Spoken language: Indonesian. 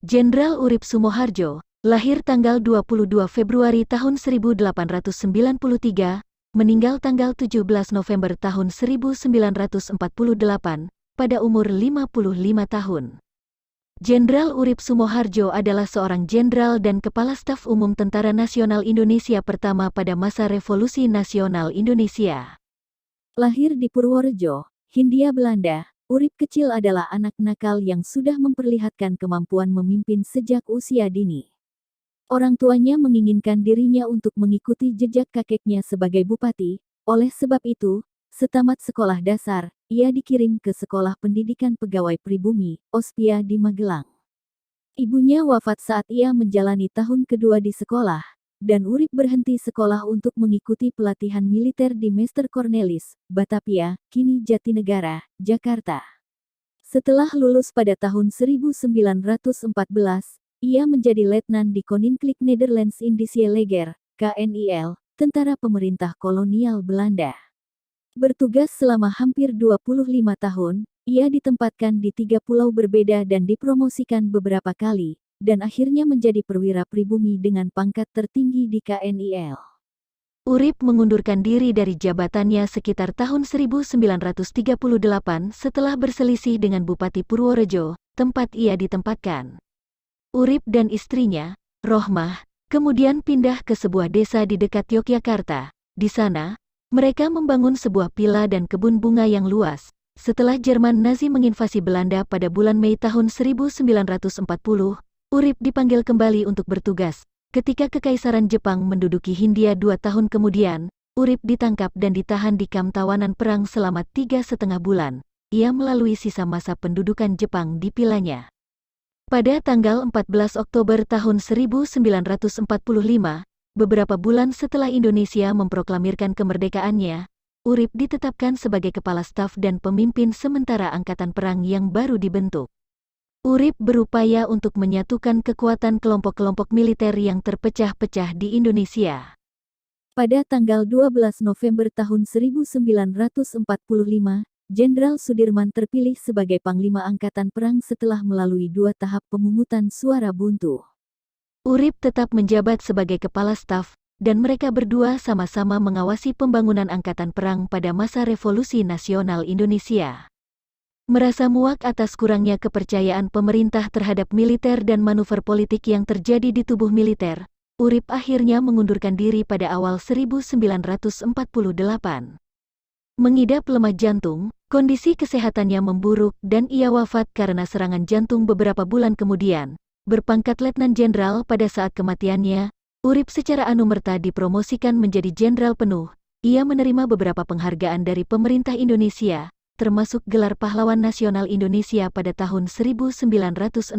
Jenderal Urip Sumoharjo, lahir tanggal 22 Februari tahun 1893, meninggal tanggal 17 November tahun 1948, pada umur 55 tahun. Jenderal Urip Sumoharjo adalah seorang jenderal dan kepala staf umum Tentara Nasional Indonesia pertama pada masa Revolusi Nasional Indonesia. Lahir di Purworejo, Hindia Belanda, Urip kecil adalah anak nakal yang sudah memperlihatkan kemampuan memimpin sejak usia dini. Orang tuanya menginginkan dirinya untuk mengikuti jejak kakeknya sebagai bupati, oleh sebab itu, setamat sekolah dasar, ia dikirim ke Sekolah Pendidikan Pegawai Pribumi, Ospia di Magelang. Ibunya wafat saat ia menjalani tahun kedua di sekolah, dan Urip berhenti sekolah untuk mengikuti pelatihan militer di Mester Cornelis, Batavia, kini Jatinegara, Jakarta. Setelah lulus pada tahun 1914, ia menjadi letnan di Koninklijk Nederlands Indische Leger, KNIL, tentara pemerintah kolonial Belanda. Bertugas selama hampir 25 tahun, ia ditempatkan di 3 pulau berbeda dan dipromosikan beberapa kali, dan akhirnya menjadi perwira pribumi dengan pangkat tertinggi di KNIL. Urip mengundurkan diri dari jabatannya sekitar tahun 1938 setelah berselisih dengan Bupati Purworejo, tempat ia ditempatkan. Urip dan istrinya, Rohmah, kemudian pindah ke sebuah desa di dekat Yogyakarta. Di sana, mereka membangun sebuah villa dan kebun bunga yang luas. Setelah Jerman Nazi menginvasi Belanda pada bulan Mei tahun 1940, Urip dipanggil kembali untuk bertugas. Ketika Kekaisaran Jepang menduduki Hindia 2 tahun kemudian, Urip ditangkap dan ditahan di kamp tawanan perang selama 3,5 bulan. Ia melalui sisa masa pendudukan Jepang di villanya. Pada tanggal 14 Oktober tahun 1945, beberapa bulan setelah Indonesia memproklamirkan kemerdekaannya, Urip ditetapkan sebagai kepala staf dan pemimpin sementara angkatan perang yang baru dibentuk. Urip berupaya untuk menyatukan kekuatan kelompok-kelompok militer yang terpecah-pecah di Indonesia. Pada tanggal 12 November tahun 1945, Jenderal Sudirman terpilih sebagai Panglima Angkatan Perang setelah melalui 2 tahap pemungutan suara buntu. Urip tetap menjabat sebagai kepala staf, dan mereka berdua sama-sama mengawasi pembangunan angkatan perang pada masa Revolusi Nasional Indonesia. Merasa muak atas kurangnya kepercayaan pemerintah terhadap militer dan manuver politik yang terjadi di tubuh militer, Urip akhirnya mengundurkan diri pada awal 1948. Mengidap lemah jantung, kondisi kesehatannya memburuk dan ia wafat karena serangan jantung beberapa bulan kemudian. Berpangkat Letnan Jenderal pada saat kematiannya, Urip secara anumerta dipromosikan menjadi jenderal penuh. Ia menerima beberapa penghargaan dari pemerintah Indonesia, termasuk gelar Pahlawan Nasional Indonesia pada tahun 1964.